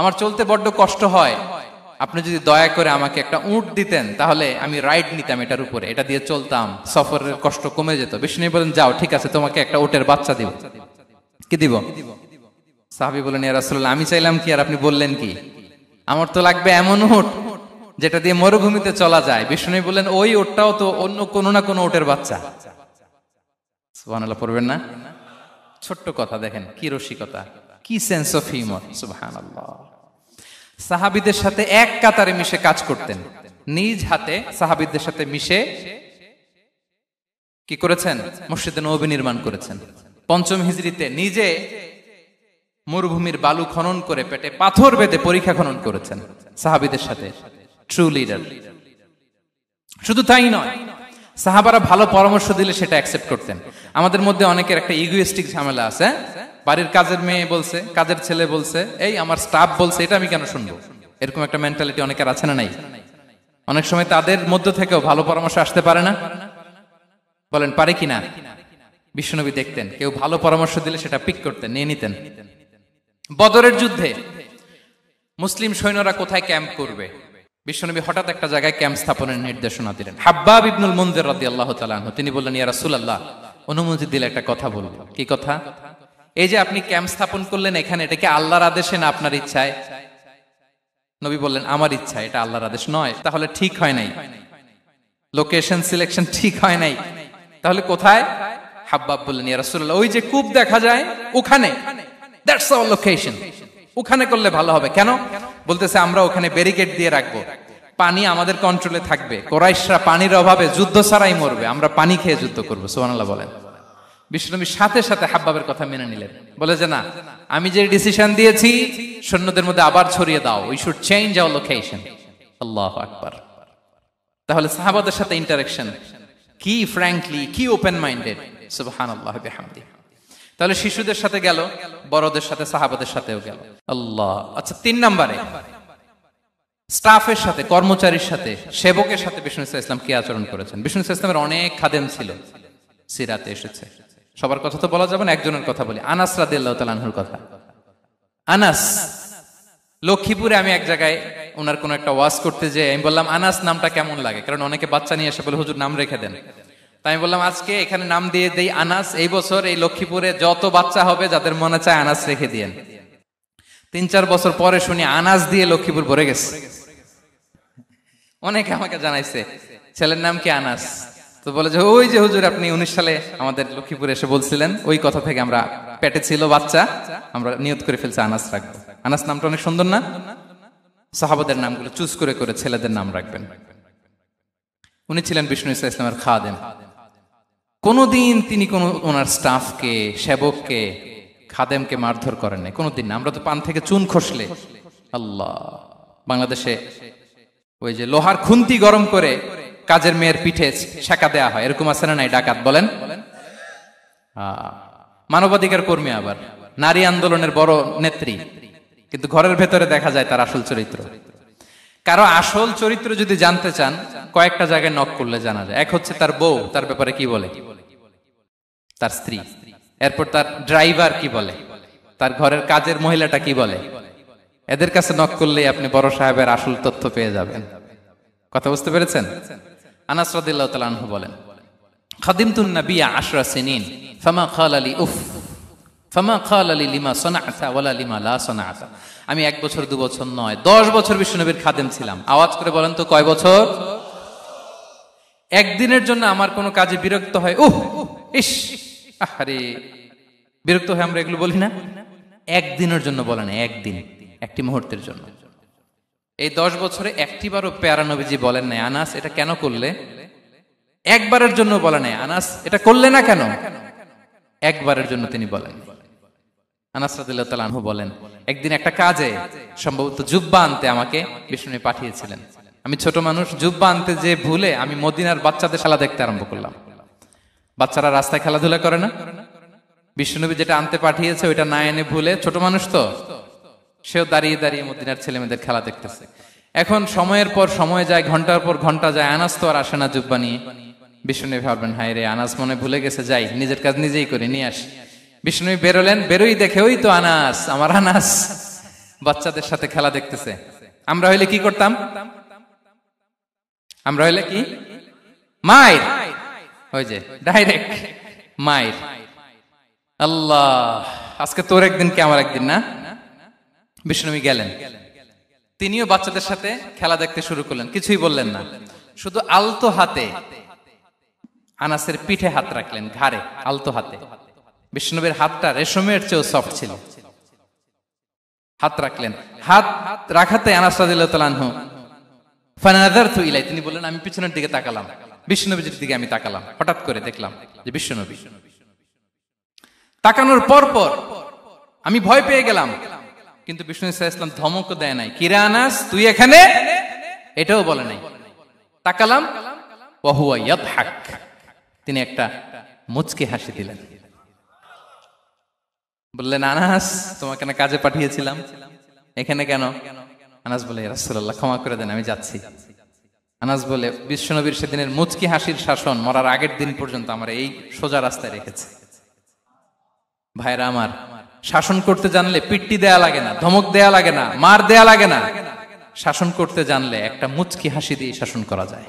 S1: আমার চলতে বড্ড কষ্ট হয়, আপনি যদি দয়া করে আমাকে একটা উট দিতেন, তাহলে আমি রাইড নিতাম এটার উপরে, এটা দিয়ে চলতাম, সফরের কষ্ট কমে যেত। বিষ্ণু বলেন, যাও ঠিক আছে, তোমাকে একটা উটের বাচ্চা দিব। কি দিব? সাহাবী বলেন, ইয়া রাসূলুল্লাহ, আমি চাইলাম কি আর আপনি বললেন কি? আমার তো লাগবে এমন উট যেটা দিয়ে মরুভূমিতে চলা যায়। বিষ্ণু বললেন, ওই উটটাও তো অন্য কোনো না কোনো উটের বাচ্চা। সুবহানাল্লাহ পড়বেন না? ছোট্ট কথা, দেখেন কি রসিকতা, কি সেন্স অফ হিউমার। সুবহানাল্লাহ। সাহাবীদের সাথে এক কাতারে মিশে কাজ করতেন, নিজ হাতে সাহাবীদের সাথে মিশে কি করেছেন? মসজিদে নববী নির্মাণ করেছেন। পঞ্চম হিজরিতে নিজে মরুভূমির বালু খনন করে পেটে পাথর বেঁধে পরীক্ষা খনন করেছেন সাহাবীদের সাথে। True leader. শুধু তাই নয়, সাহাবারা ভালো পরামর্শ দিলে সেটা অ্যাকসেপ্ট করতেন। আমাদের মধ্যে অনেকের একটা ইগোইস্টিক ঝামেলা আছে, বাড়ির কাজের মেয়ে বলছে, কাজের ছেলে বলছে, এই আমার স্টাফ বলছে, এটা আমি কেন শুনবো? এরকম একটা মেন্টালিটি অনেকের আছে না নাই? অনেক সময় তাদের মধ্য থেকেও ভালো পরামর্শ আসতে পারে না? বলেন পারে কিনা? বিশ্বনবী দেখতেন, কেউ ভালো পরামর্শ দিলে সেটা পিক করতেন, নিয়ে নিতেন। বদরের যুদ্ধে মুসলিম সৈন্যরা কোথায় ক্যাম্প করবে, বিশ্বনবী হঠাৎ একটা জায়গায় ক্যাম্প স্থাপনের নির্দেশনা দিলেন। হাব্বাব ইবনুল মুনজির রাদিয়াল্লাহু তাআলা আনহু, তিনি বললেন, ইয়া রাসূলুল্লাহ, অনুমতি দিলে একটা কথা বলবো। কি কথা? এই যে আপনি ক্যাম্প স্থাপন করলেন এখানে, এটা কি আল্লাহর আদেশে না আপনার ইচ্ছায়? নবী বললেন, আমার ইচ্ছা, এটা আল্লাহর আদেশ নয়। তাহলে ঠিক হয় নাই, লোকেশন সিলেকশন ঠিক হয় নাই। তাহলে কোথায়? হাব্বাব বললেন, ইয়া রাসূলুল্লাহ, ওই যে কূপ দেখা যায় ওখানে, দ্যাটস আওয়ার লোকেশন, ওখানে করলে ভালো হবে। কেন? বলতেছে, আমরা ওখানে ব্যারিকেড দিয়ে রাখবো, পানি আমাদের কন্ট্রোলে থাকবে, কুরাইশরা পানির অভাবে যুদ্ধ ছাড়াই মরবে, আমরা পানি খেয়ে যুদ্ধ করবো। সুবহানাল্লাহ বলেন। বিশ্বনবী সাথে সাথে হাব্বাবের কথা মেনে নিলেন, বলে যে না, আমি যে ডিসিশন দিয়েছি সৈন্যদের মধ্যে আবার ছড়িয়ে দাও, we should change our location. আল্লাহু আকবার। তাহলে সাহাবাদের সাথে ইন্টারেকশন কি ফ্র্যাঙ্কলি, কি ওপেন মাইন্ডেড। সুবহানাল্লাহ বিহামদিহি। তাহলে শিশুদের সাথে গেল, বড়দের সাথে, সাহাবাদের সাথেও গেল। আল্লাহ। আচ্ছা, 3 নম্বরে স্টাফের সাথে, কর্মচারীর সাথে, সেবকের সাথে বিষ্ণু ইসলাম কি আচরণ করেছেন? বিষ্ণু ইসলামের অনেক খাদেম ছিল, সিরাতে এসেছে। সবার কথা তো বলা যাবে না, একজনের কথা বলি, আনাস রাদিয়াল্লাহু তাআলা আনহুর কথা। আনাস, লক্ষ্মীপুরে আমি এক জায়গায় ওনার কোন একটা ওয়াজ করতে যেয়ে আমি বললাম, আনাস নামটা কেমন লাগে? কারণ অনেকে বাচ্চা নিয়ে এসে বলে, হুজুর নাম রেখে দেন। তাই আমি বললাম, আজকে এখানে নাম দিয়ে দেই আনাস। এই বছর এই লক্ষ্মীপুরে যত বাচ্চা হবে, যাদের মনে চায় আনাস রেখে দিয়েন। 3-4 বছর পরে শুনি আনাস দিয়ে লক্ষ্মীপুর ভরে গেছে। অনেকে আমাকে জানাইছে ছেলের নাম কি আনাস। তো বলে যে, ওই যে হুজুর আপনি 19 সালে আমাদের লক্ষ্মীপুরে এসে বলছিলেন, ওই কথা থেকে আমরা, পেটে ছিল বাচ্চা, আমরা নিয়ত করে ফেলছি আনাস রাখবো। আনাস নামটা অনেক সুন্দর না? সাহাবাদের নামগুলো চুজ করে করে ছেলেদের নাম রাখবেন। উনি ছিলেন বিষ্ণু ইসলামের খাদেম। কোনদিন তিনি কোন ওনার স্টাফকে, সেবককে খাদেমকে মারধর করেন নাই কোনোদিন না। আমরা তো পান থেকে চুন খসলে আল্লাহ, বাংলাদেশে ওই যে লোহার খুন্তি গরম করে কাজের মেয়ের পিঠে শেখা দেয়া হয়, এরকম আছে না নাই? ডাকাত বলেন, মানবাধিকার কর্মী, আবার নারী আন্দোলনের বড় নেত্রী, কিন্তু ঘরের ভেতরে দেখা যায় তার আসল চরিত্র। কারো আসল চরিত্র যদি জানতে চান, কয়েকটা জায়গায় নক করলে জানা যায়। এক হচ্ছে তার বউ তার ব্যাপারে কি বলে, তার স্ত্রী। এরপর তার ড্রাইভার কি বলে, তার ঘরের কাজের মহিলাটা কি বলে। এদের কাছে নক করলেই আপনি বড় সাহেবের আসল তথ্য পেয়ে যাবেন। কথা বুঝতে পেরেছেন? আনাস রাদিয়াল্লাহু তাআলা আনহু বলেন, খাদিমতুন নাবিয়্যা 10 সিনিন ফামা ক্বালা লি উফ ফামা ক্বালা লি লিমা সানা'তা ওয়ালা লিমা লা সানা'তা। আমি 1 বছর 2 বছর নয়, 10 বছর বিশ্বনবীর খাদেম ছিলাম। আওয়াজ করে বলেন তো কয় বছর? একদিনের জন্য আমার কোনো কাজে বিরক্ত হয়, উহ ইস আরে, বিরক্ত হয় আমরা এগুলো বলি না? একদিনের জন্য বলে না, একদিন, একটি মুহূর্তের জন্য। এই 10 বছরে একটিবারও প্যারা নবীজি বলেন নাই, আনাস এটা কেন করলে? একবারের জন্য বলে নাই, আনাস এটা করলে না কেন? একবারের জন্য তিনি বলেন। আনাস রাদিয়াল্লাহু তাআলা আনহু বলেন, একদিন একটা কাজে সম্ভবত জুব্বা আনতে আমাকে বিষ্ণু পাঠিয়েছিলেন। আমি ছোট মানুষ, জুব্বা আনতে যে ভুলে আমি মদিনার বাচ্চাদের খেলা দেখতে আরম্ভ করলাম। বাচ্চারা রাস্তায় খেলাধুলা করে না? বিষ্ণুনবী যেটা আনতে পাঠিয়েছে ওইটা না এনে ভুলে, ছোট মানুষ তো, সেও দাঁড়িয়ে দাঁড়িয়ে মদিনার ছেলে মেয়েদের খেলা দেখতেছে। এখন সময়ের পর সময় যায়, ঘন্টার পর ঘন্টা যায়, আনাস তো আর আসে না জুব্বা নিয়ে। বিষ্ণুনবী ভাবলেন, হায় রে, আনাস মনে ভুলে গেছে, যাই নিজের কাজ নিজেই করে নিয়ে আসি। বিষ্ণুনবী বেরোলেন, বেরোই দেখে ওই তো আনাস, আমার আনাস বাচ্চাদের সাথে খেলা দেখতেছে। আমরা হইলে কি করতাম? আমরা হইলে কি? মাইর, ওই যে ডাইরেক্ট মাইর। আল্লাহ, আজকে তোর একদিন কি আমার একদিন না? বিষ্ণুনবী গেলেন, তিনিও বাচ্চাদের সাথে খেলা দেখতে শুরু করলেন, কিছুই বললেন না, শুধু আলতো হাতে আনাসের পিঠে হাত রাখলেন, ঘাড়ে আলতো হাতে। বিষ্ণুনবীর হাতটা রেশমের চেয়েও সফট ছিল। হাত রাখলেন, হাত রাখাতে আনাস রাদিয়াল্লাহু তাআলা আনহু ফানাযারতু ইলাই, তিনি বললেন আমি পিছনের দিকে তাকালাম, বিষ্ণুনবীর দিকে আমি তাকালাম। হঠাৎ করে দেখলাম যে বিষ্ণুনবী। তাকানোর পর পর আমি ভয় পেয়ে গেলাম, কিন্তু বিষ্ণু সাল্লাল্লাহু আলাইহি ওয়াসাল্লাম ধমকও দেয় নাই, কিরে আনাস তুই এখানে, এটাও বলে নাই। তাকালাম, ওয়া হুয়া ইয়াদহাক, তিনি একটা মুচকি হাসি দিলেন। বললেন, আনাস তোমাকে না কাজে পাঠিয়েছিলাম, এখানে কেন? আনাস বলে, ইয়া রাসূলুল্লাহ ক্ষমা করে দেন, আমি যাচ্ছি। আনাস বলে, বিশ্বনবীর সেদিনের মুচকি হাসির শাসন মরার আগের দিন পর্যন্ত আমার এই সোজা রাস্তায় রেখেছে। ভাইরা আমার, শাসন করতে জানলে পিট্টি দেয়া লাগে না, ধমক দেয়া লাগে না, মার দেয়া লাগে না। শাসন করতে জানলে একটা মুচকি হাসি দিয়ে শাসন করা যায়।